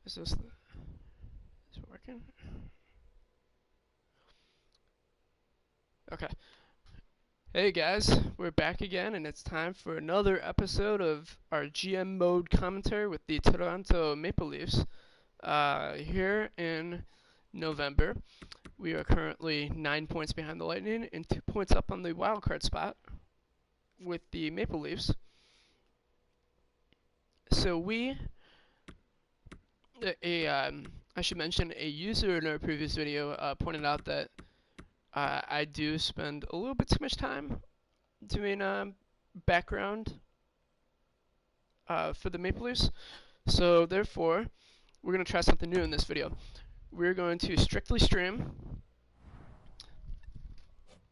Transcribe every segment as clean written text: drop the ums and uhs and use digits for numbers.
Is this the, is it working? Okay. Hey guys, we're back again, and it's time for another episode of our GM mode commentary with the Toronto Maple Leafs. Here in November, we are currently 9 points behind the Lightning and 2 points up on the wild card spot with the Maple Leafs. So I should mention, a user in our previous video pointed out that I do spend a little bit too much time doing background for the Maple Leafs. So therefore, we're going to try something new in this video. We're going to strictly stream,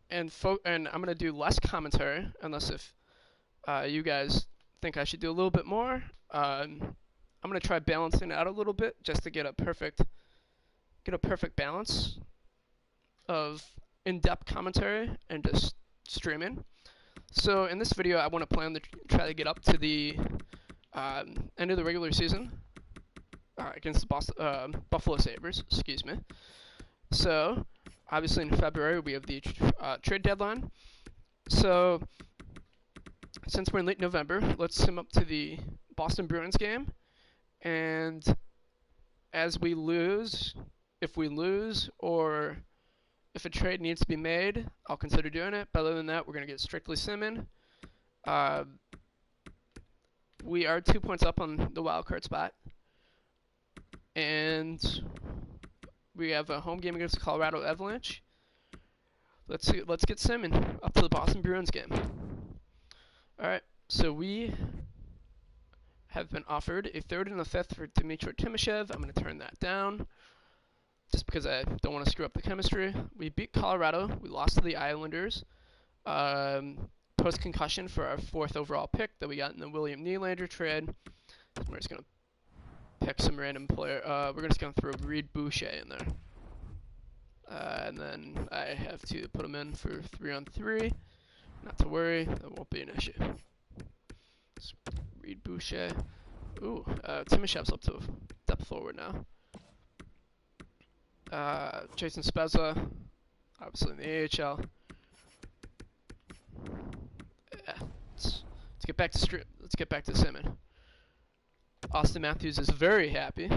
and I'm going to do less commentary, unless if you guys think I should do a little bit more. I'm going to try balancing it out a little bit just to get a perfect balance of in-depth commentary and just streaming. So in this video, I want to plan to try to get up to the end of the regular season against the Buffalo Sabres. Excuse me. So obviously in February we have the trade deadline. So since we're in late November, let's sim up to the Boston Bruins game, and as we lose, if we lose or if a trade needs to be made, I'll consider doing it. But other than that, we're going to get strictly simming. We are 2 points up on the wild card spot, and we have a home game against the Colorado Avalanche. Let's get simming up to the Boston Bruins game. All right, so we have been offered a third and a fifth for Dmitry Timoshev. I'm going to turn that down, just because I don't want to screw up the chemistry. We beat Colorado. We lost to the Islanders. Post-concussion for our 4th overall pick that we got in the William Nylander trade. We're just going to pick some random player. We're just going to throw Reed Boucher in there. And then I have to put him in for 3-on-3. Not to worry, that won't be an issue. Just Reed Boucher. Ooh, Timoshev's up to depth forward now. Jason Spezza, obviously in the AHL. Yeah, let's get back to Let's get back to simming. Austin Matthews is very happy,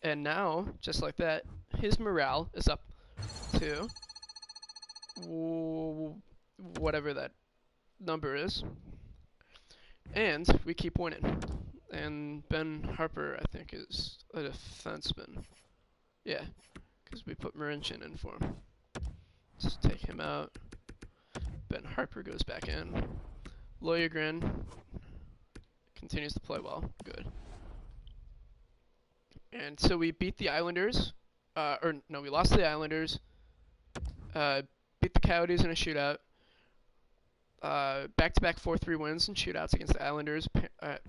and now, just like that, his morale is up to whatever that number is, and we keep winning. And Ben Harper, I think, is a defenseman. Yeah, because we put Marincin in for him. Just take him out. Ben Harper goes back in. Loyagrin continues to play well. Good. And so we beat the Islanders. We lost to the Islanders. Beat the Coyotes in a shootout. Back-to-back 4-3 wins and shootouts against the Islanders,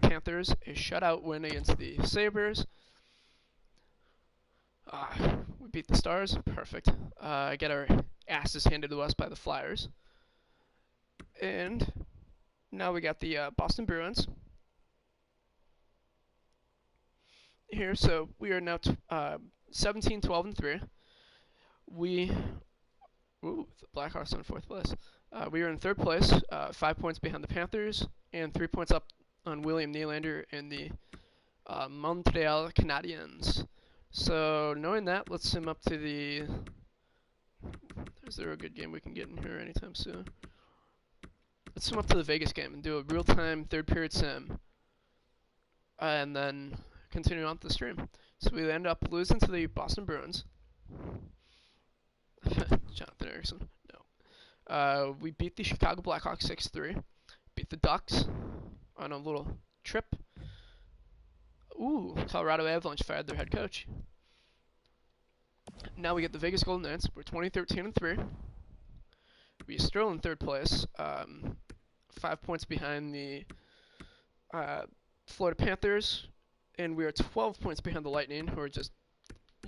Panthers, a shutout win against the Sabres. We beat the Stars, perfect. Get our asses handed to us by the Flyers. And now we got the Boston Bruins here, so we are now 17, 12, and 3. The Blackhawks are in 4th place. We are in 3rd place, 5 points behind the Panthers, and 3 points up on William Nylander and the Montreal Canadiens. So knowing that, let's sim up to the... Is there a good game we can get in here anytime soon? Let's sim up to the Vegas game and do a real-time 3rd period sim, and then continue on to the stream. So we end up losing to the Boston Bruins. Jonathan Erickson. No. We beat the Chicago Blackhawks 6-3. Beat the Ducks on a little trip. Ooh, Colorado Avalanche fired their head coach. Now we get the Vegas Golden Knights. We're 20, 13, and 3. We're still in 3rd place. 5 points behind the Florida Panthers. And we are 12 points behind the Lightning, who are just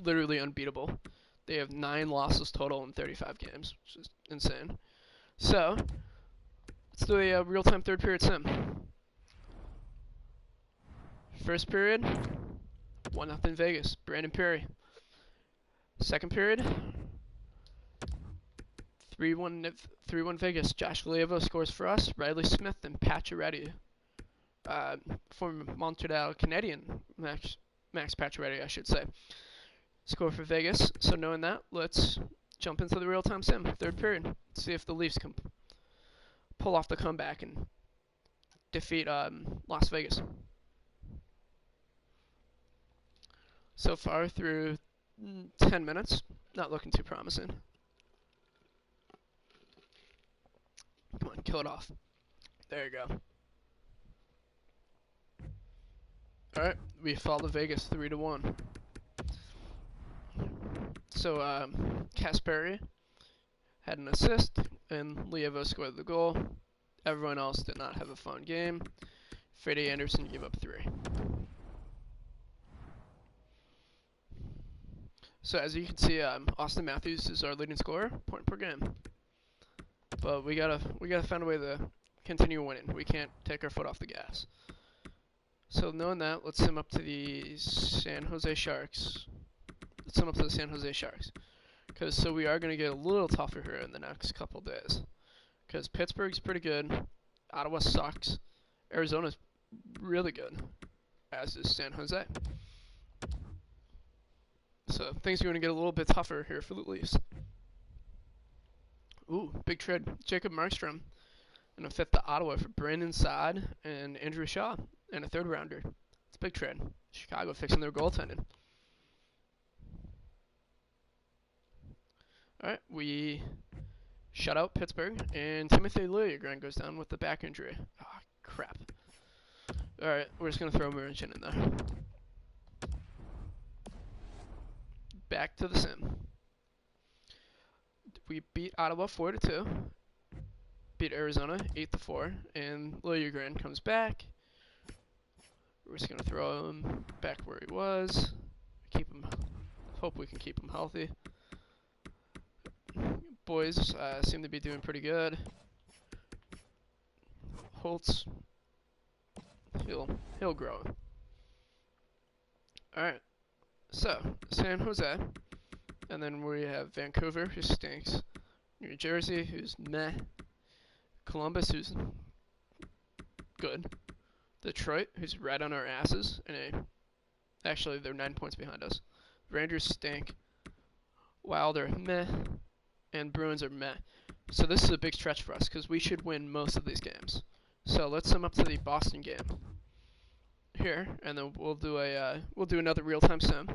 literally unbeatable. They have 9 losses total in 35 games, which is insane. So, let's do a real-time 3rd period sim. First period, 1-0 Vegas. Brandon Perry. Second period, 3-1 Vegas. Josh Gallevo scores for us. Riley Smith and Pacioretty. Former Montreal Canadian Max Pacioretty, I should say, score for Vegas. So knowing that, let's jump into the real-time sim. Third period. See if the Leafs can pull off the comeback and defeat Las Vegas. So far through 10 minutes, not looking too promising. Come on, kill it off. There you go. Alright, we follow Vegas 3-1. So, Kasperi had an assist, and Lievo scored the goal. Everyone else did not have a fun game. Freddie Anderson gave up 3. So as you can see, Austin Matthews is our leading scorer, point per game. But we gotta find a way to continue winning. We can't take our foot off the gas. So knowing that, let's sim up to the San Jose Sharks. So we are gonna get a little tougher here in the next couple days. Because Pittsburgh's pretty good, Ottawa sucks, Arizona's really good, as is San Jose. So things are going to get a little bit tougher here for the Leafs. Ooh, big trade. Jacob Markstrom and a fifth to Ottawa for Brandon Saad and Andrew Shaw and a third rounder. It's a big trade. Chicago fixing their goaltending. Alright, we shut out Pittsburgh, and Timothy Liljegren goes down with the back injury. Ah, oh, crap. Alright, we're just going to throw Murinchen in there. Back to the sim. We beat Ottawa 4-2. Beat Arizona 8-4, and Liljegren comes back. We're just gonna throw him back where he was. Keep him. Hope we can keep him healthy. Boys seem to be doing pretty good. Holtz, he'll grow. All right. So, San Jose, and then we have Vancouver, who stinks, New Jersey, who's meh, Columbus, who's good, Detroit, who's right on our asses, actually they're 9 points behind us, Rangers stink, Wild are meh, and Bruins are meh. So this is a big stretch for us, because we should win most of these games. So let's sum up to the Boston game here, and then we'll do another real-time sim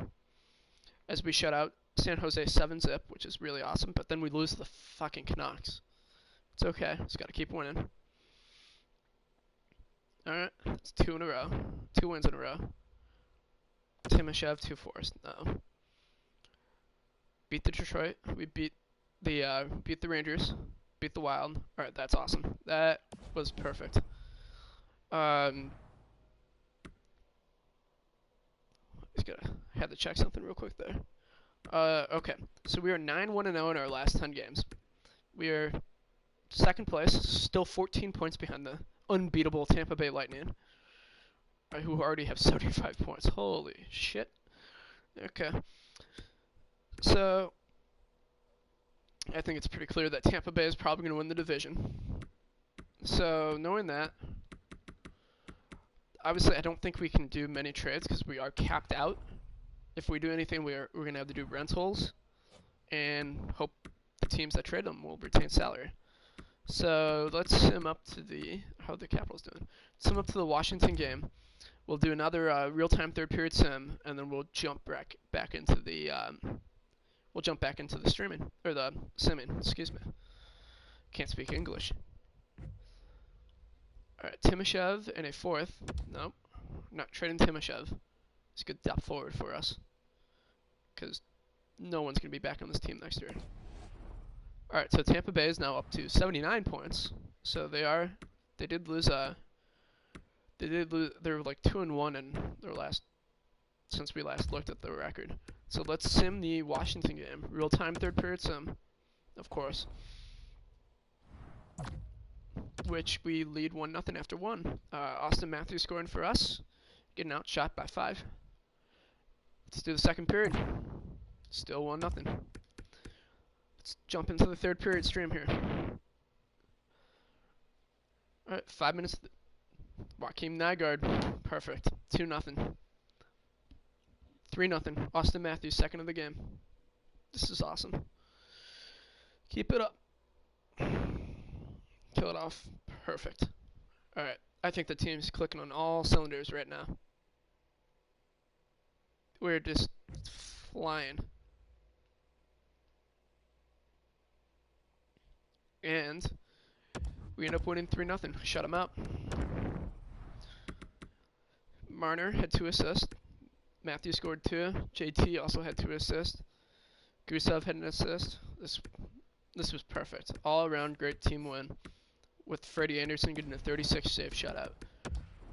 as we shut out San Jose 7-0, which is really awesome, but then we lose to the fucking Canucks. It's okay, just gotta keep winning. Alright, it's 2 in a row. 2 wins in a row. Timoshev, 2-4s. No. Beat the Detroit. We beat the Rangers. Beat the Wild. Alright, that's awesome. That was perfect. I had to check something real quick there. Okay, so we are 9-1-0 in our last 10 games. We are second place, still 14 points behind the unbeatable Tampa Bay Lightning, who already have 75 points. Holy shit. Okay. So, I think it's pretty clear that Tampa Bay is probably going to win the division. So, knowing that, obviously I don't think we can do many trades because we are capped out. If we do anything, we're going to have to do rentals and hope the teams that trade them will retain salary. So let's sim up to how the Capitals doing. Sim up to the Washington game. We'll do another real-time third period sim, and then we'll jump back into the streaming or the simming. Excuse me. Can't speak English. All right, Timoshev in a fourth. Nope, not trading Timoshev. It's a good depth forward for us, because no one's going to be back on this team next year. Alright, so Tampa Bay is now up to 79 points. So they did lose, they're like 2-1 in their since we last looked at the record. So let's sim the Washington game. Real-time third period sim, of course. Which we lead 1-0 after 1. Austin Matthews scoring for us. getting outshot by 5. Let's do the second period. Still 1-0. Let's jump into the third period stream here. Alright, 5 minutes. Joaquim Nygaard. Perfect. 2-0. 3-0. Austin Matthews, second of the game. This is awesome. Keep it up. Kill it off. Perfect. Alright, I think the team's clicking on all cylinders right now. We're just flying. And we end up winning 3-0. Shut him out. Marner had 2 assists. Matthew scored 2. JT also had 2 assists. Gusev had an assist. This was perfect. All around great team win. With Freddie Anderson getting a 36 save shutout.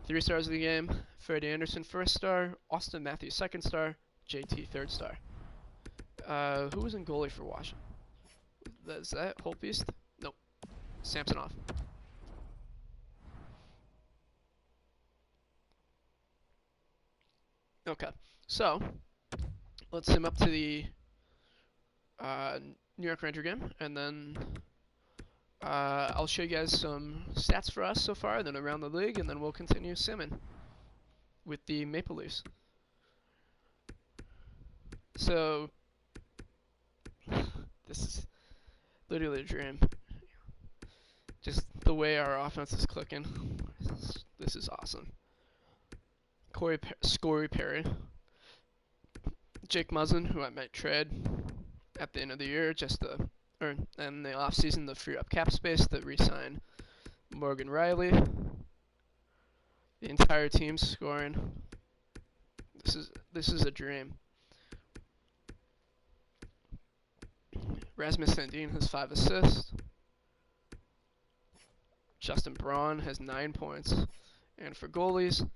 3 stars of the game. Freddie Anderson first star. Austin Matthews second star. JT third star. Who was in goalie for Washington? Is that Holtbeast? Nope. Samsonov. Okay, so let's sim up to the New York Ranger game, and then I'll show you guys some stats for us so far, then around the league, and then we'll continue simming with the Maple Leafs. So this is literally a dream. Just the way our offense is clicking. This is awesome. Scory Perry, Jake Muzzin, who I might trade at the end of the year, and the off season to free up cap space to re-sign Morgan Riley. The entire team's scoring. This is a dream. Rasmus Sandin has 5 assists. Justin Braun has 9 points, and for goalies,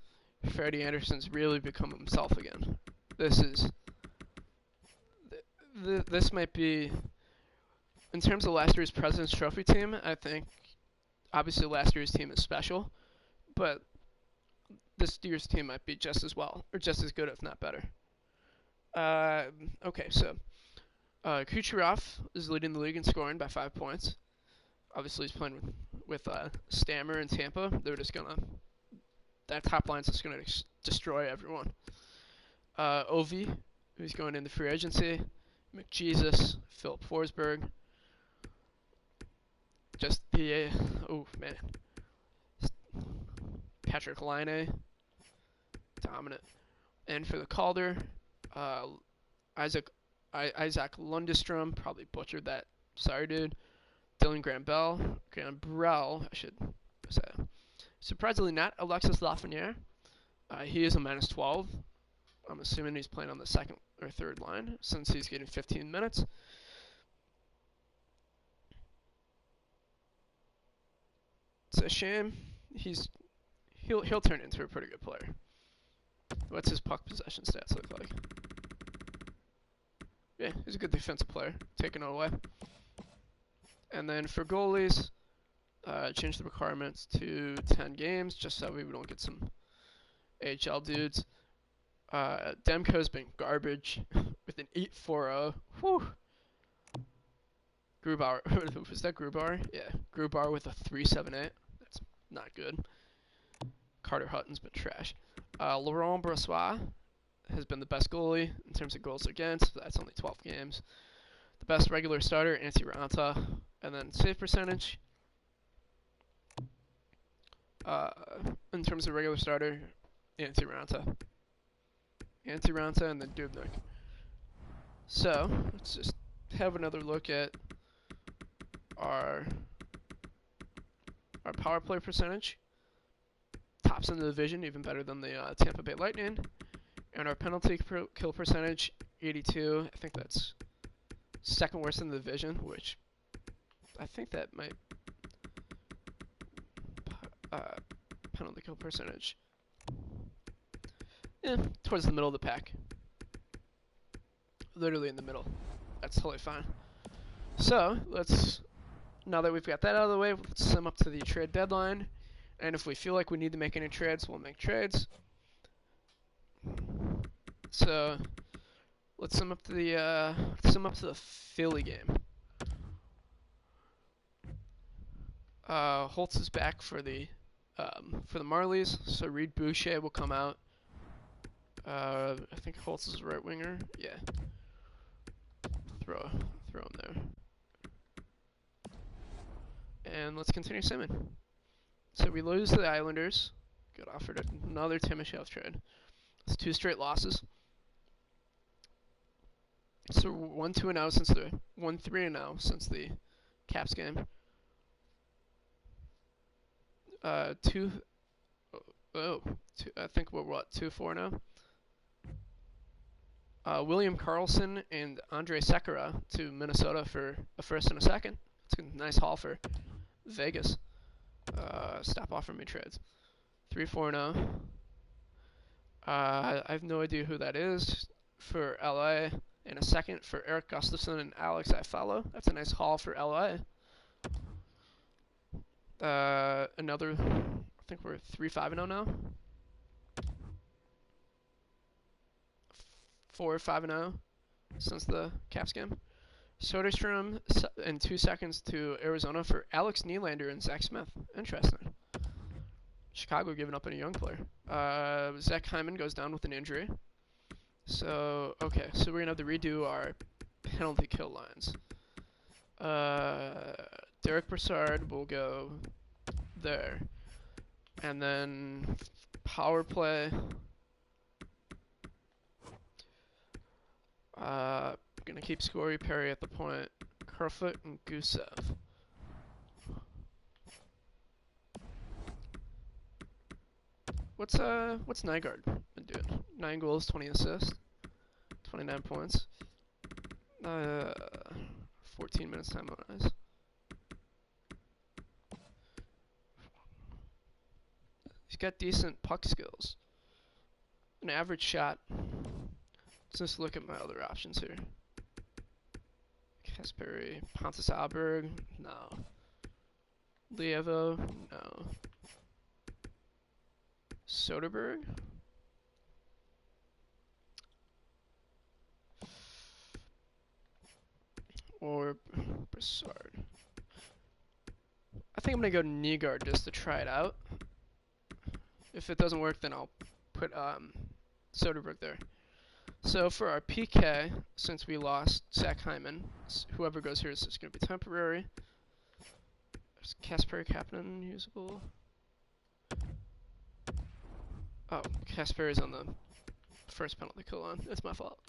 Freddie Anderson's really become himself again. This might be, in terms of last year's President's Trophy team, I think, obviously last year's team is special, but this year's team might be just as well, or just as good, if not better. Okay, so Kucherov is leading the league in scoring by 5 points. Obviously, he's playing with Stammer in Tampa. That top line's just gonna destroy everyone. Ovi, who's going into free agency. McJesus, Philip Forsberg. Just the Patrick Laine, dominant. And for the Calder, Isaac Lundestrom, probably butchered that. Sorry, dude. Dylan Gambrell, I should say. Surprisingly not Alexis Lafreniere. He is a -12. I'm assuming he's playing on the second or third line since he's getting 15 minutes. It's a shame. He'll turn into a pretty good player. What's his puck possession stats look like? Yeah, he's a good defensive player. Taking it away. And then for goalies, change the requirements to 10 games, just so we don't get some AHL dudes. Demko's been garbage with an 8.40. Whew. Grubauer, was that Grubauer? Yeah, Grubauer with a 3.78. That's not good. Carter Hutton's been trash. Laurent Brossoit has been the best goalie in terms of goals against. That's only 12 games. The best regular starter, Antti Raanta. And then save percentage. In terms of regular starter, Antti Raanta and then Dubnyk. So, let's just have another look at our power play percentage. Tops in the division, even better than the Tampa Bay Lightning. And our penalty kill percentage, 82. I think that's second worst in the division, which I think that might penalty kill percentage. Towards the middle of the pack. Literally in the middle. That's totally fine. So, now that we've got that out of the way, let's sum up to the trade deadline. And if we feel like we need to make any trades, we'll make trades. So let's sum up to the Philly game. Holtz is back for the Marlies, so Reed Boucher will come out. I think Holtz is right winger. Yeah. Throw him there. And let's continue simming. So we lose to the Islanders. Got offered another Timoshev trade. It's 2 straight losses. So 1-2-0 since the 1-3-0 since the Caps game. I think we're what 2-4 now. William Karlsson and Andre Sekera to Minnesota for a first and a second. It's a nice haul for Vegas. Stop offering me trades. 3-4-0. I have no idea who that is for LA. And a second for Eric Gustafson and Alex Iafallo. That's a nice haul for LA. Another, I think we're 3-5-0 now. 4-5-0 since the Caps game. Soderstrom in 2 seconds to Arizona for Alex Nylander and Zach Smith. Interesting. Chicago giving up on a young player. Zach Hyman goes down with an injury. So, okay, so we're going to have to redo our penalty kill lines. Derek Brassard will go there. And then power play. Gonna keep Scory, Perry at the point. Kerfoot and Gusev. What's Nygaard been doing? 9 goals, 20 assists, 29 points. 14 minutes time on ice. He's got decent puck skills. An average shot. Let's just look at my other options here. Kasperi, Pontus Alberg, no. Lievo, no. Soderberg? Or Brassard? I think I'm gonna go Nygaard just to try it out. If it doesn't work, then I'll put Soderberg there. So for our PK, since we lost Zach Hyman, whoever goes here is just going to be temporary. Is Kasperi Kapanen usable? Oh, Kasperi's on the first penalty kill line. That's my fault.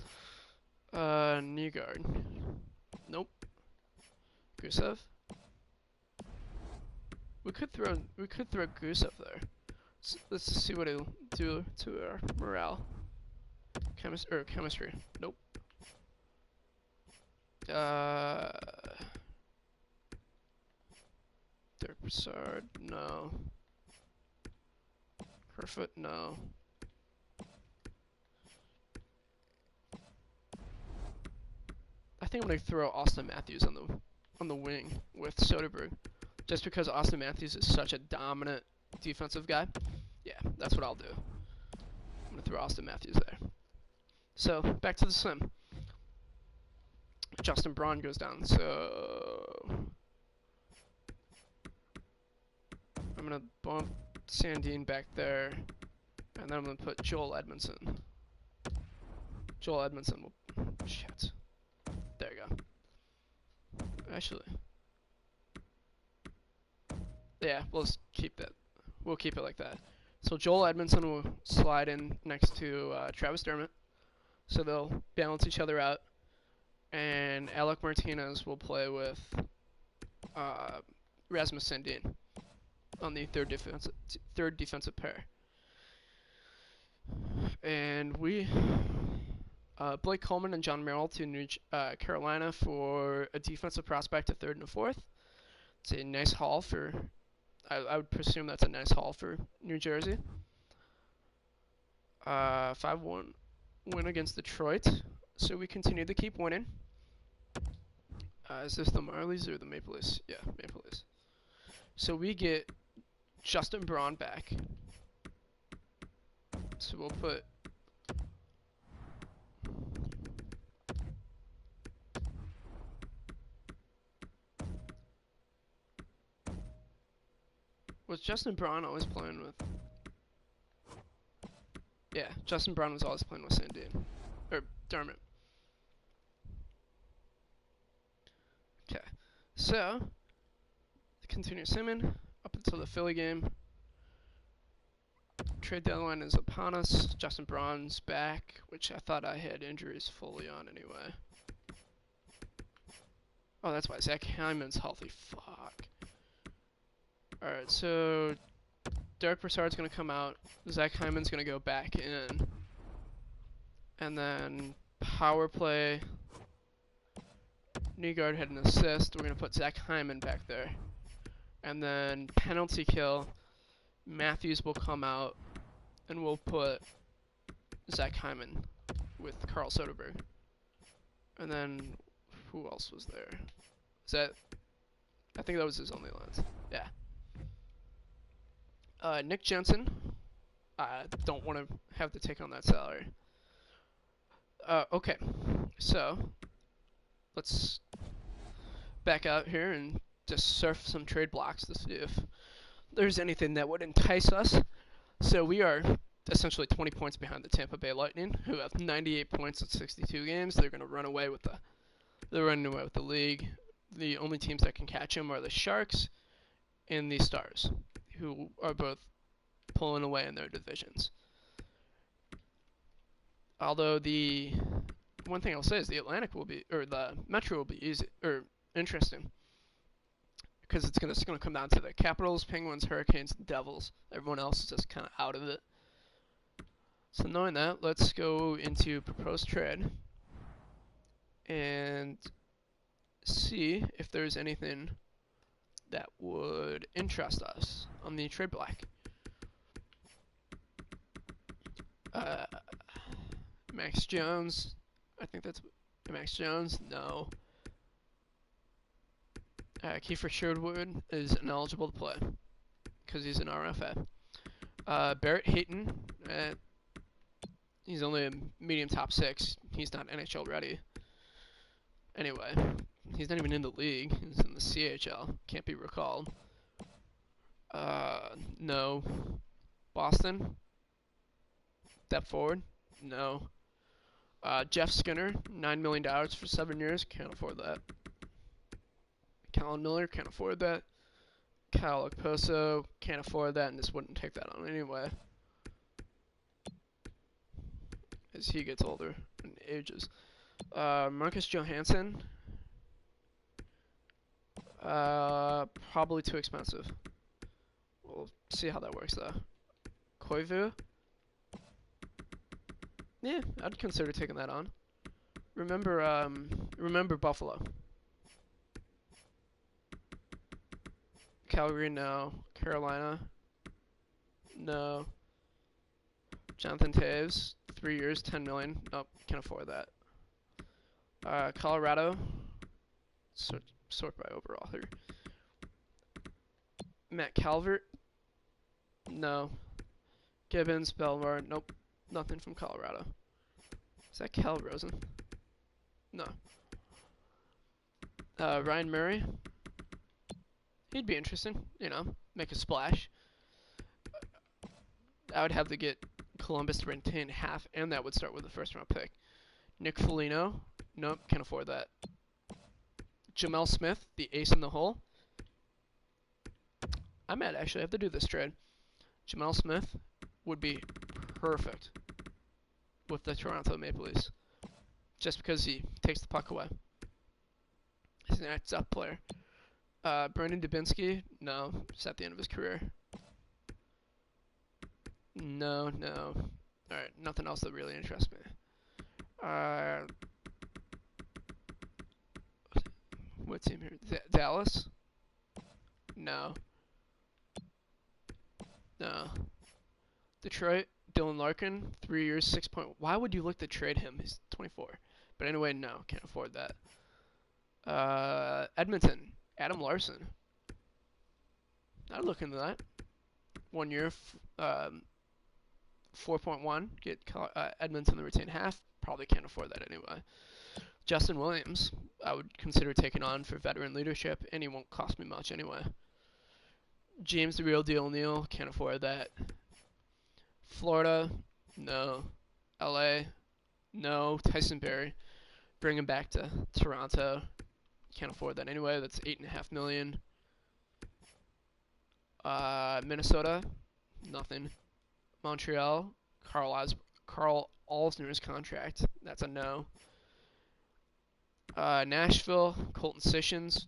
Nygaard. Nope. Gusev. We could throw Gusev there. Let's see what it'll do to our morale. Chemistry. Nope. Derek Brassard, no. Kerfoot, no. I think I'm gonna throw Austin Matthews on the wing with Soderberg, just because Austin Matthews is such a dominant defensive guy. Yeah, that's what I'll do. I'm gonna throw Austin Matthews there. So back to the sim. Justin Braun goes down, so I'm gonna bump Sandin back there, and then I'm gonna put Joel Edmondson. Joel Edmondson will, shit. There you go. Actually, yeah, let's keep that. We'll keep it like that. So Joel Edmondson will slide in next to Travis Dermott, so they'll balance each other out. And Alec Martinez will play with Rasmus Sandin on the third defensive pair. And we Blake Coleman and John Merrill to New Carolina for a defensive prospect, a third and a fourth. It's a nice haul for. I would presume that's a nice haul for New Jersey. 5-1 win against Detroit. So we continue to keep winning. Is this the Marlies or the Maple Leafs? Yeah, Maple Leafs. So we get Justin Braun back. So we'll put Was Justin Braun always playing with? Yeah, Justin Braun was always playing with Sandine. Or Dermott. Okay. So, continue simming up until the Philly game. Trade deadline is upon us. Justin Braun's back, which I thought I had injuries fully on anyway. Oh, that's why Zach Hyman's healthy. Fuck. Alright, so Derek Brassard's going to come out. Zach Hyman's going to go back in. And then power play. Nygaard had an assist. We're going to put Zach Hyman back there. And then penalty kill. Matthews will come out. And we'll put Zach Hyman with Carl Soderberg. And then who else was there? Is that? I think that was his only lines. Yeah. Nick Jensen. I don't want to have to take on that salary. Okay. So let's back out here and just surf some trade blocks to see if there's anything that would entice us. So we are essentially 20 points behind the Tampa Bay Lightning, who have 98 points in 62 games. They're going to run away with the league. The only teams that can catch them are the Sharks and the Stars, who are both pulling away in their divisions. Although the one thing I'll say is the Metro will be easy or interesting, because it's going to come down to the Capitals, Penguins, Hurricanes, and Devils. Everyone else is just kind of out of it. So knowing that, let's go into proposed trade and see if there's anything that would interest us on the trade block. Max Jones, I think that's Max Jones. No. Kiefer Sherwood is ineligible to play because he's an RFA. Barrett Hayton, he's only a medium top 6. He's not NHL ready. Anyway, he's not even in the league. He's in the CHL. Can't be recalled. No. Boston. Step forward. No. Jeff Skinner, $9 million for 7 years. Can't afford that. Colin Miller, can't afford that. Kyle Okposo, can't afford that, and just wouldn't take that on anyway, as he gets older and ages. Marcus Johansson, probably too expensive. We'll see how that works though. Koivu, yeah, I'd consider taking that on. Remember Buffalo. Calgary, no. Carolina, no. Jonathan Taves, 3 years, $10 million. Nope, can't afford that. Colorado, sort by overall here. Matt Calvert, no. Gibbons, Belmar, nope, nothing from Colorado. Is that Cal Rosen? No. Ryan Murray, he'd be interesting, make a splash. I would have to get Columbus to retain half, and that would start with a first-round pick. Nick Foligno, nope, can't afford that. Jamel Smith, the ace in the hole. I might actually have to do this trade. Jamel Smith would be perfect with the Toronto Maple Leafs, just because he takes the puck away. He's an acts-up player. Brendan Dubinsky, no, it's at the end of his career. No. Alright, nothing else that really interests me. What team here? Dallas? No. Detroit, Dylan Larkin, 3 years, 6 point. Why would you look to trade him? He's 24. But anyway, no, can't afford that. Edmonton, Adam Larson. I'd look into that. 1 year, 4.1. Get Edmonton to retain half. Probably can't afford that anyway. Justin Williams, I would consider taking on for veteran leadership, and he won't cost me much anyway. James the Real Deal Neal, can't afford that. Florida, no. LA, no. Tyson Berry, bring him back to Toronto. Can't afford that anyway. That's $8.5 million. Minnesota, nothing. Montreal, Carl Alsner's contract. That's a no. Nashville, Colton Sissons.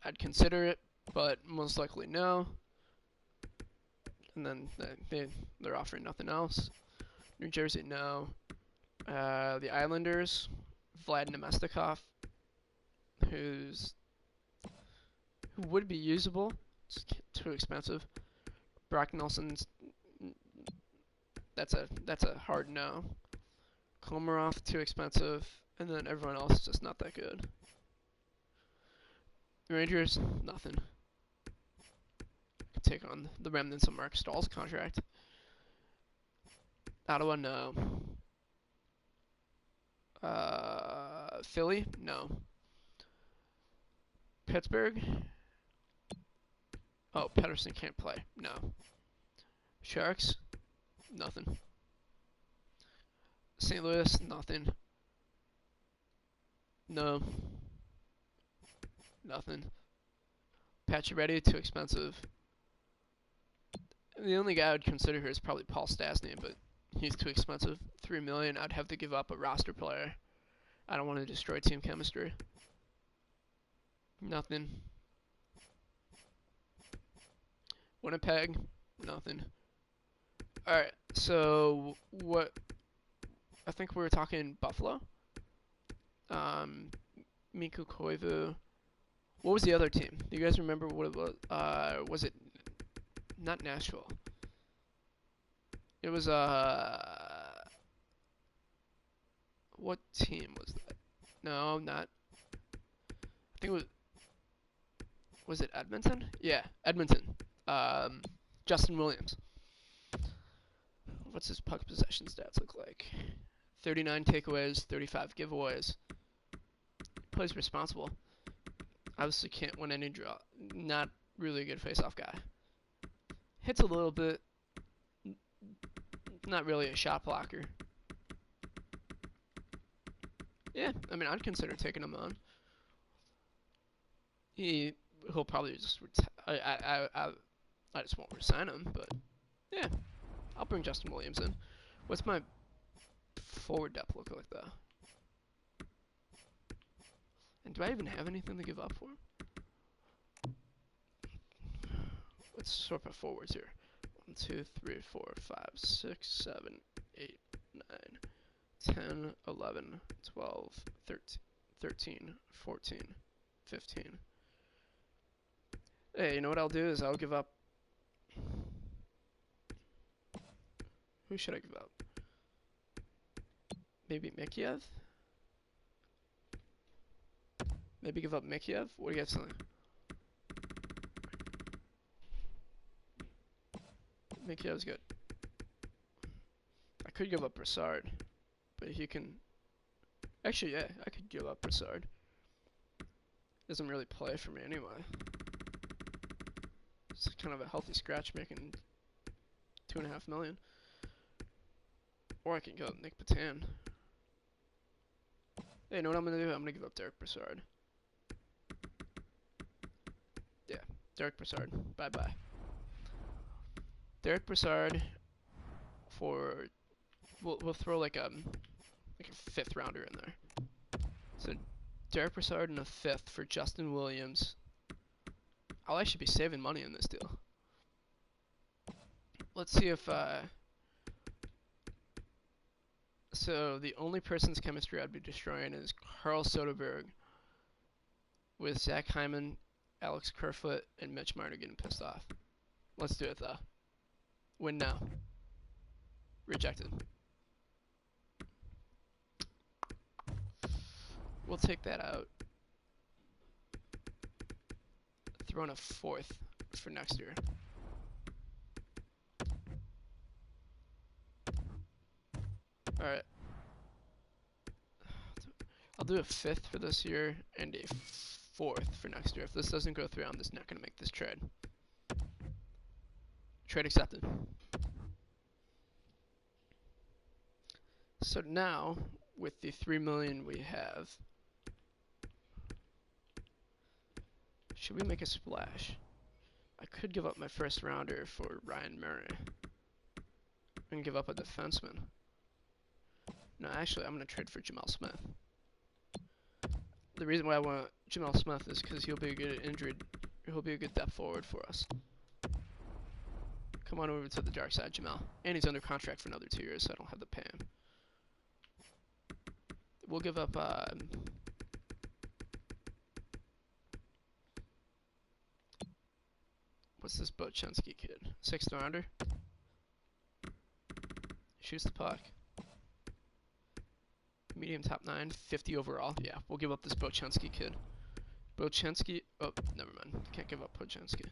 I'd consider it, but most likely no. And then they're offering nothing else. New Jersey, no. The Islanders, Vlad Nemestikov, who would be usable. It's too expensive. Brock Nelson's that's a hard no. Komarov, too expensive, and then everyone else is just not that good. Rangers, nothing. Could take on the remnants of Mark Stahl's contract. Ottawa, no. Philly, no. Pittsburgh. Oh, Pettersson can't play. No. Sharks, nothing. St. Louis, nothing. No. Nothing. Pacioretty, too expensive. The only guy I would consider here is probably Paul Stastny, but he's too expensive. $3 million. I'd have to give up a roster player. I don't want to destroy team chemistry. Nothing. Winnipeg, nothing. Alright, so what? I think we were talking Buffalo. Mikko Koivu. What was the other team? Do you guys remember what it was? Was it not Nashville? It was what team was that? No, not. I think it was it Edmonton? Yeah, Edmonton. Justin Williams. What's his puck possession stats look like? 39 takeaways, 35 giveaways. Plays responsible. Obviously can't win any draw. Not really a good face-off guy. Hits a little bit. Not really a shot blocker. Yeah, I mean, I'd consider taking him on. He'll probably just I just won't resign him, but yeah, I'll bring Justin Williams in. What's my forward depth look like though? And do I even have anything to give up for him? Let's sort my forwards here. 1, 2, 3, 4, 5, 6, 7, 8, 9, 10, 11, 12, 13, 14, 15. Hey, you know what I'll do is I'll give up. Who should I give up? Maybe Mikheyev? Maybe give up Mikheyev? What do you guys think? Mikheyev's good. I could give up Brassard, but he can. Actually, yeah, I could give up Brassard. Doesn't really play for me anyway. It's kind of a healthy scratch, making $2.5 million. Or I can go Nick Patan. Hey, you know what I'm gonna do? I'm gonna give up Derek Brassard. Yeah, Derek Brassard. Bye bye. Derek Brassard for we'll throw like a 5th rounder in there. So Derek Brassard and a 5th for Justin Williams. I'll actually be saving money in this deal. Let's see if so the only person's chemistry I'd be destroying is Carl Soderberg with Zach Hyman, Alex Kerfoot, and Mitch Marner getting pissed off. Let's do it though. Win now. Rejected. We'll take that out. Throw in a 4th for next year. Alright. I'll do a 5th for this year and a 4th for next year. If this doesn't go through, I'm just not going to make this trade. Trade accepted. So now, with the 3 million we have, should we make a splash? I could give up my first rounder for Ryan Murray and give up a defenseman. No, actually, I'm going to trade for Jamal Smith. The reason why I want Jamal Smith is because he'll be a good depth forward for us. Come on over to the dark side, Jamal. And he's under contract for another 2 years, so I don't have to pay him. We'll give up, what's this Bochensky kid? 6th rounder? Shoots the puck. Medium top 9, 50 overall. Yeah, we'll give up this Bochensky kid. Bochensky, oh, never mind. Can't give up Bochensky.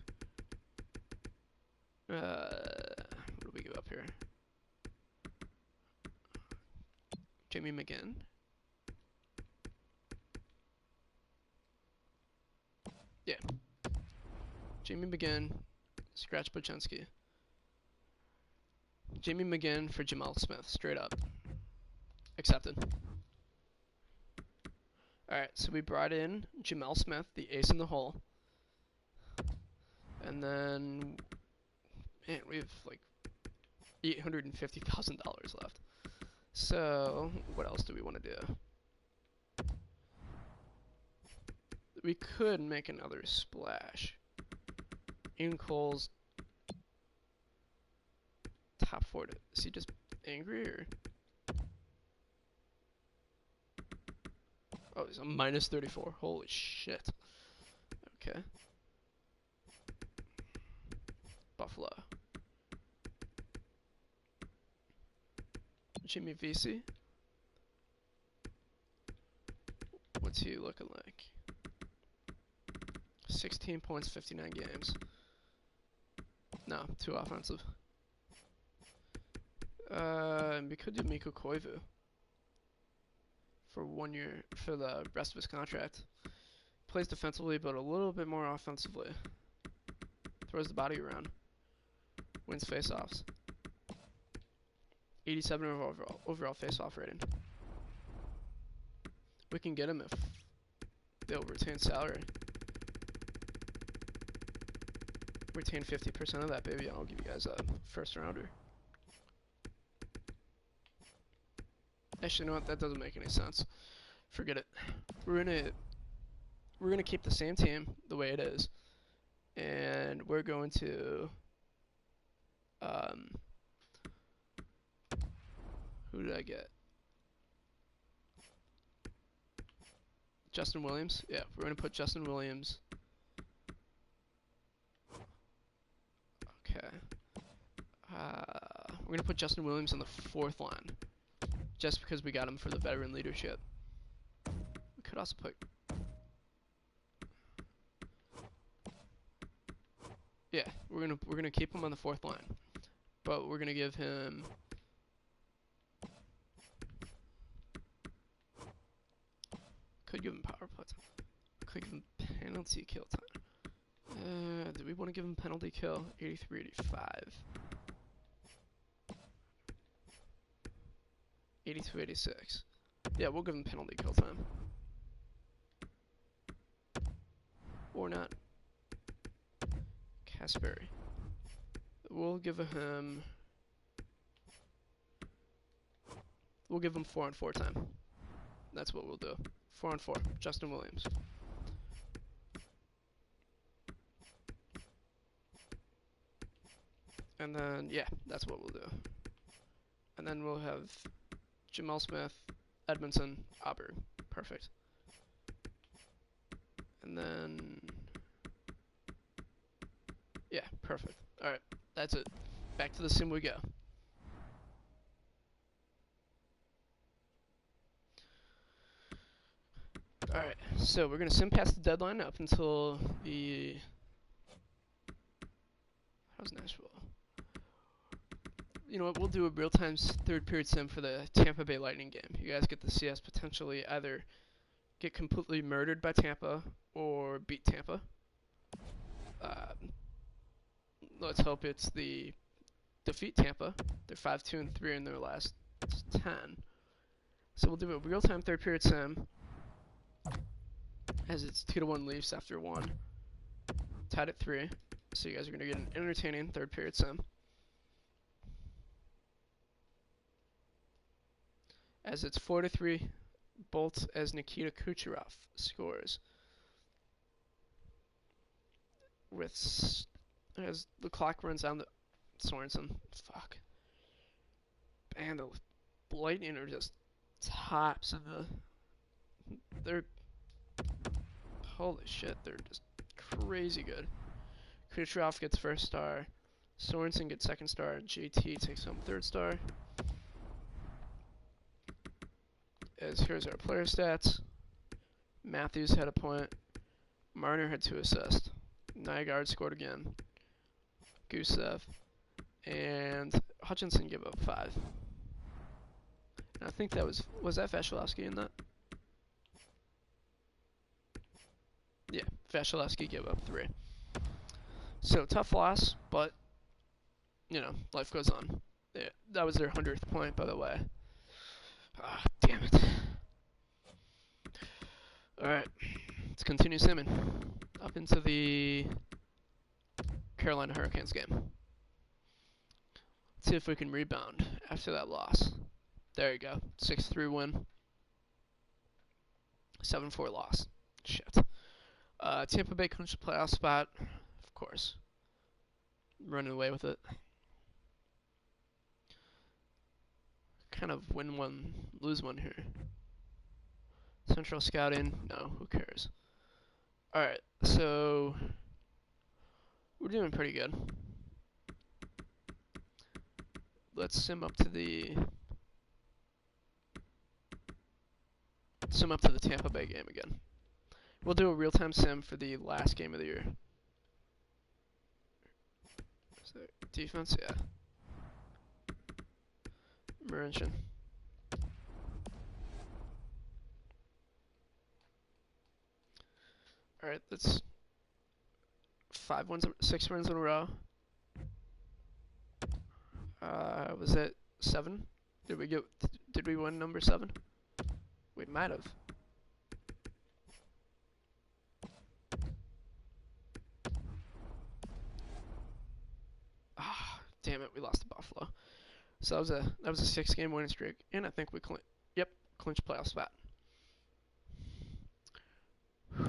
What do we give up here? Jamie McGinn. Yeah. Jamie McGinn, scratch Bochensky. Jamie McGinn for Jamal Smith, straight up. Accepted. Alright, so we brought in Jamal Smith, the ace in the hole. And then, man, we have like $850,000 left. So, what else do we want to do? We could make another splash. Ian Cole's top 4. Is he just angry or? Oh, he's a minus 34. Holy shit. Okay. Buffalo. Jimmy Vesey. What's he looking like? 16 points, 59 games. No, too offensive. We could do Mikko Koivu for 1 year for the rest of his contract. Plays defensively, but a little bit more offensively. Throws the body around. Wins faceoffs. 87 overall faceoff rating. We can get him if they'll retain salary. Retain 50% of that, baby. I'll give you guys a first rounder. Actually, you know what? That doesn't make any sense. Forget it. We're gonna keep the same team the way it is, and we're going to who did I get? Justin Williams. Yeah, we're gonna put Justin Williams. Okay. We're gonna put Justin Williams on the 4th line, just because we got him for the veteran leadership. We could also put. Yeah, we're gonna keep him on the 4th line, but we're gonna give him. Could give him power play time. Could give him penalty kill time. Do we want to give him penalty kill? 83, 85. 82, 86. Yeah, we'll give him penalty kill time. Or not. Casperry. We'll give him 4-on-4 time. That's what we'll do. 4-on-4. Justin Williams. And then, yeah, that's what we'll do. And then we'll have Jamal Smith, Edmondson, Auburn. Perfect. And then, yeah, perfect. Alright, that's it. Back to the sim we go. Alright, so we're going to sim past the deadline up until the... How's Nashville? You know what, we'll do a real-time 3rd period sim for the Tampa Bay Lightning game. You guys get to see us potentially either get completely murdered by Tampa or beat Tampa. Let's hope it's the defeat Tampa. They're 5-2-3 in their last 10. So we'll do a real-time third period sim, as it's 2-1 Leafs after 1. Tied at 3. So you guys are going to get an entertaining third period sim. As it's 4-3 Bolts as Nikita Kucherov scores. As the clock runs down, Sorensen. Fuck. And the Lightning are just tops in they're holy shit, they're just crazy good. Kucherov gets first star, Sorensen gets second star, and JT takes home third star. As here's our player stats. Matthews had a point. Marner had 2 assists. Nygaard scored again. Gusev. And Hutchinson gave up 5. And I think that was that Vasilevsky in that? Yeah, Vasilevsky gave up 3. So tough loss, but you know, life goes on. Yeah, that was their 100th point, by the way. Ah, damn it. Alright, let's continue simming. Up into the Carolina Hurricanes game. Let's see if we can rebound after that loss. There you go. 6-3 win. 7-4 loss. Shit. Tampa Bay clinched the playoff spot. Of course. Running away with it. Kind of win one, lose one here. Central scouting, no, who cares? Alright, so we're doing pretty good. Let's sim up to the Tampa Bay game again. We'll do a real-time sim for the last game of the year. Is there defense? Yeah. Merenshin. Alright, that's 6 wins in a row. Was it 7? Did we win number 7? We might have. Ah, damn it, we lost to Buffalo. So that was a 6-game winning streak, and I think we clinched playoff spot.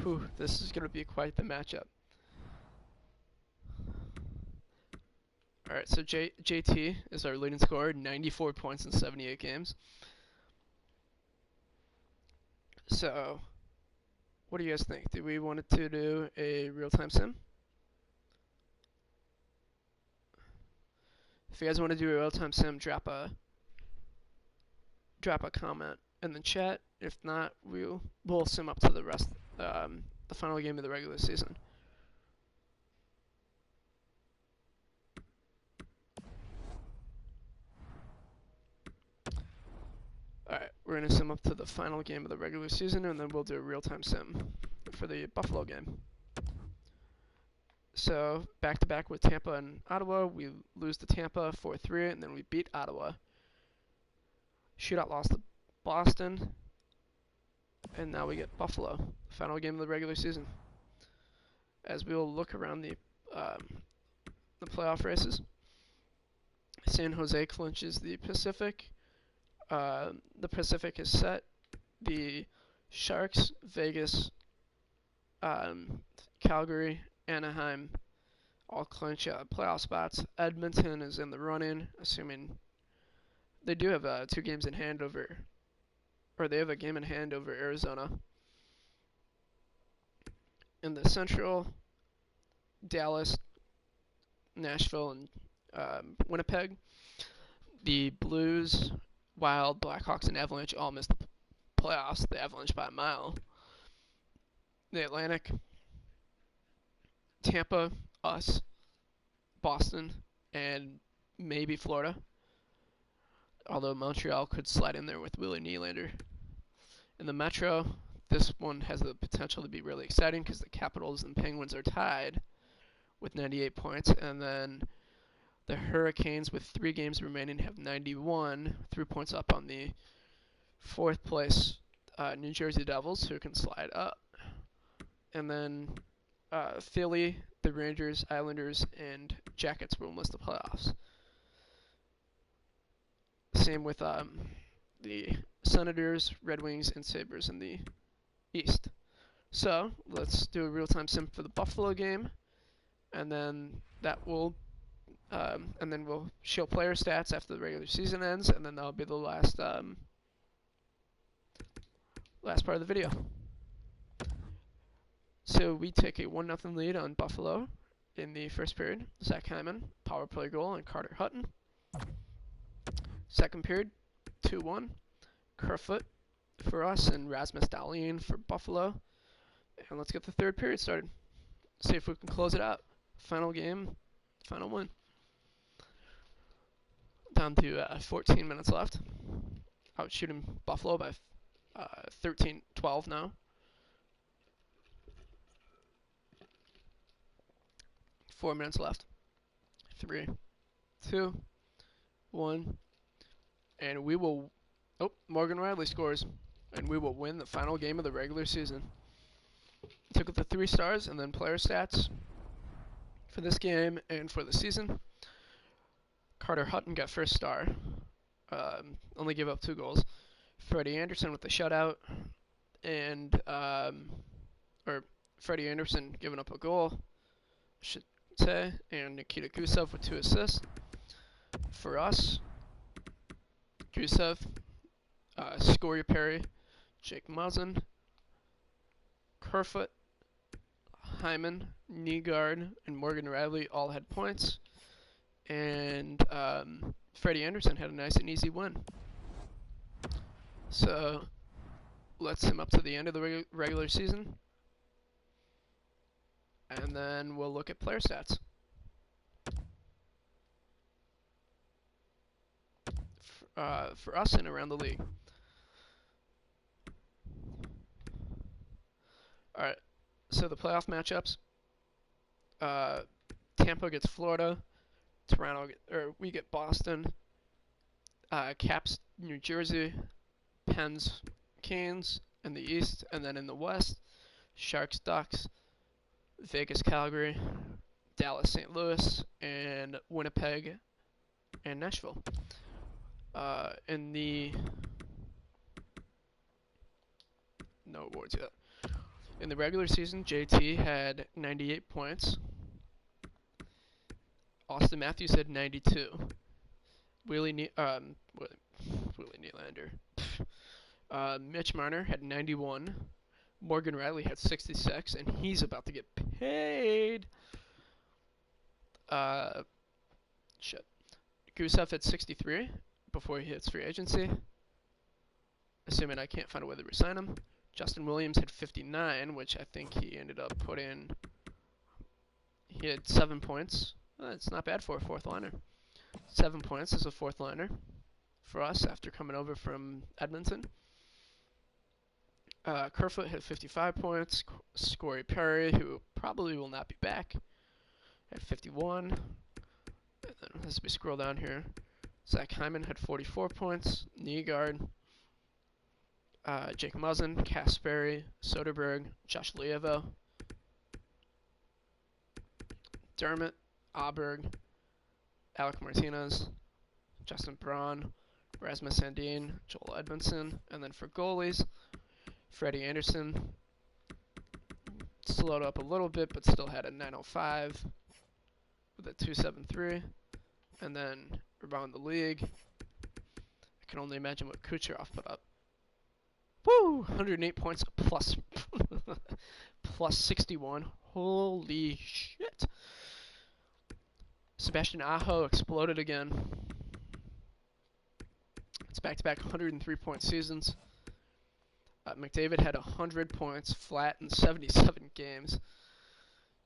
Whew, this is gonna be quite the matchup. Alright, so JT is our leading scorer, 94 points in 78 games. So, what do you guys think? Do we want to do a real-time sim? If you guys want to do a real-time sim, drop a comment in the chat. If not, we'll sim up to the final game of the regular season. Alright, we're going to sim up to the final game of the regular season, and then we'll do a real-time sim for the Buffalo game. So, back-to-back with Tampa and Ottawa, we lose to Tampa 4-3, and then we beat Ottawa. Shootout loss to Boston, and now we get Buffalo, final game of the regular season. As we will look around the playoff races, San Jose clinches the Pacific. The Pacific is set. The Sharks, Vegas, Calgary, Anaheim all clinch playoff spots. Edmonton is in the run-in, assuming they do have 2 games in hand over, or they have a game in hand over Arizona. In the Central, Dallas, Nashville, and Winnipeg. The Blues, Wild, Blackhawks, and Avalanche all missed the playoffs. The Avalanche by a mile. The Atlantic, Tampa, us, Boston, and maybe Florida. Although Montreal could slide in there with Willie Nylander. In the Metro, this one has the potential to be really exciting because the Capitals and Penguins are tied with 98 points, and then the Hurricanes, with 3 games remaining, have 91, 3 points up on the 4th place New Jersey Devils, who can slide up. And then Philly, the Rangers, Islanders, and Jackets will miss the playoffs. Same with the Senators, Red Wings, and Sabres in the East. So let's do a real-time sim for the Buffalo game, and then we'll show player stats after the regular season ends, and then that'll be the last part of the video. So we take a 1-0 lead on Buffalo in the first period. Zach Hyman, power play goal, and Carter Hutton. Second period, 2-1. Kerfoot for us and Rasmus Dahlin for Buffalo. And let's get the third period started. See if we can close it out. Final game, final win. Down to 14 minutes left. Out shooting Buffalo by 13-12 now. 4 minutes left. 3, 2, 1. And we will... Oh, Morgan Riley scores. And we will win the final game of the regular season. Took it to 3 stars, and then player stats for this game and for the season. Carter Hutton got first star. Only gave up 2 goals. Freddie Anderson with the shutout. And, Freddie Anderson giving up a goal, I should say. And Nikita Gusev with 2 assists. For us, Gusev, Scoria Perry, Jake Muzzin, Kerfoot, Hyman, Nygaard, and Morgan Riley all had points. And Freddie Anderson had a nice and easy win. So let's sim up to the end of the regular season. And then we'll look at player stats. For us and around the league. Alright, so the playoff matchups. Tampa gets Florida. We get Boston. Caps New Jersey. Pens Canes in the East. And then in the West, Sharks Ducks. Vegas Calgary. Dallas St. Louis. And Winnipeg and Nashville. In the... No awards yet. In the regular season, JT had 98 points. Austin Matthews had 92. Willie Nylander. Mitch Marner had 91. Morgan Riley had 66, and he's about to get paid. Gusev had 63 before he hits free agency, assuming I can't find a way to resign him. Justin Williams had 59, which I think he ended up putting. He had 7 points. It's not bad for a 4th liner. 7 points as a 4th liner for us after coming over from Edmonton. Kerfoot had 55 points. Scoria Perry, who probably will not be back, at 51. And then as we scroll down here, Zach Hyman had 44 points. Nygaard, Jake Muzzin, Kasperi, Soderberg, Josh Lievo, Dermott, Aberg, Alec Martinez, Justin Braun, Rasmus Sandin, Joel Edmondson, and then for goalies, Freddie Anderson slowed up a little bit, but still had a 905 with a 273, and then around the league, I can only imagine what Kucherov put up. Woo! 108 points plus plus 61. Holy shit! Sebastian Aho exploded again. It's back-to-back 103-point seasons. McDavid had 100 points flat in 77 games.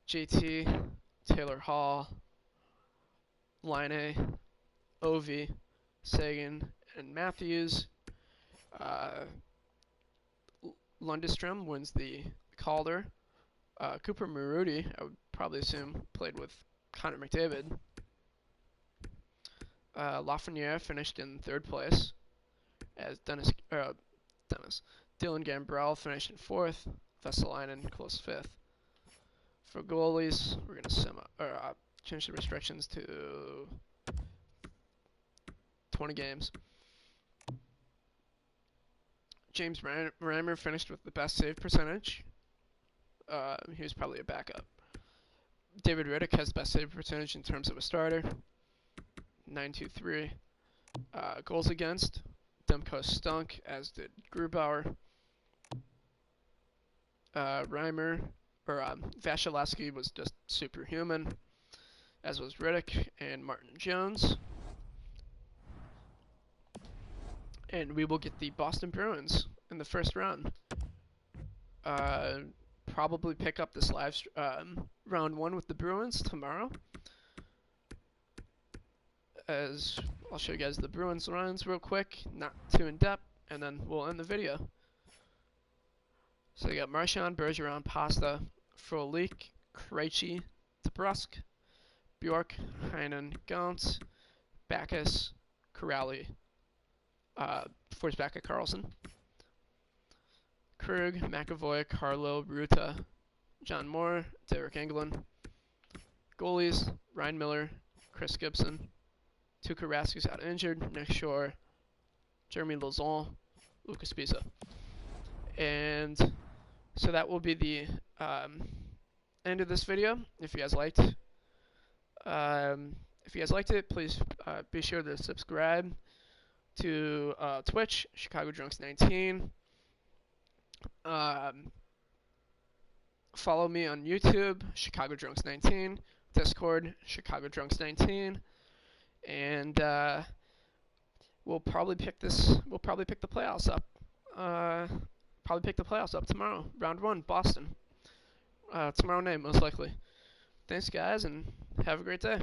JT, Taylor Hall, Laine, Ovi, Sagan, and Matthews. Lundestrom wins the Calder. Cooper Maruti, I would probably assume, played with Connor McDavid. Lafreniere finished in 3rd place, as Dylan Gambrell finished in 4th. Vesalainen close 5th. For goalies, we're gonna change the restrictions to 20 games. James Reimer finished with the best save percentage. He was probably a backup. David Riddick has the best save percentage in terms of a starter. 923. Goals against. Demko stunk, as did Grubauer. Vasilevsky was just superhuman, as was Riddick and Martin Jones. And we will get the Boston Bruins in the first round. Probably pick up this round 1 with the Bruins tomorrow, as I'll show you guys the Bruins runs real quick, not too in depth, and then we'll end the video. So you got Marchand, Bergeron, Pasta, Frolik, Krejci, DeBrusk, Bjork, Heinen, Gauntz, Backus, Corrali, Forsbacka, Carlson, Krug, McAvoy, Carlo, Ruta, John Moore, Derek Engelland. Goalies, Ryan Miller, Chris Gibson, Tuukka Rask's out injured, Nick Shore, Jeremy Lauzon, Lucas Pisa. And so that will be the end of this video. If you guys liked it, please be sure to subscribe to Twitch, Chicago Drunks 19. Follow me on YouTube, Chicago Drunks 19. Discord, Chicago Drunks 19. And we'll probably pick the playoffs up. Probably pick the playoffs up tomorrow. Round 1, Boston. Tomorrow night, most likely. Thanks, guys, and have a great day.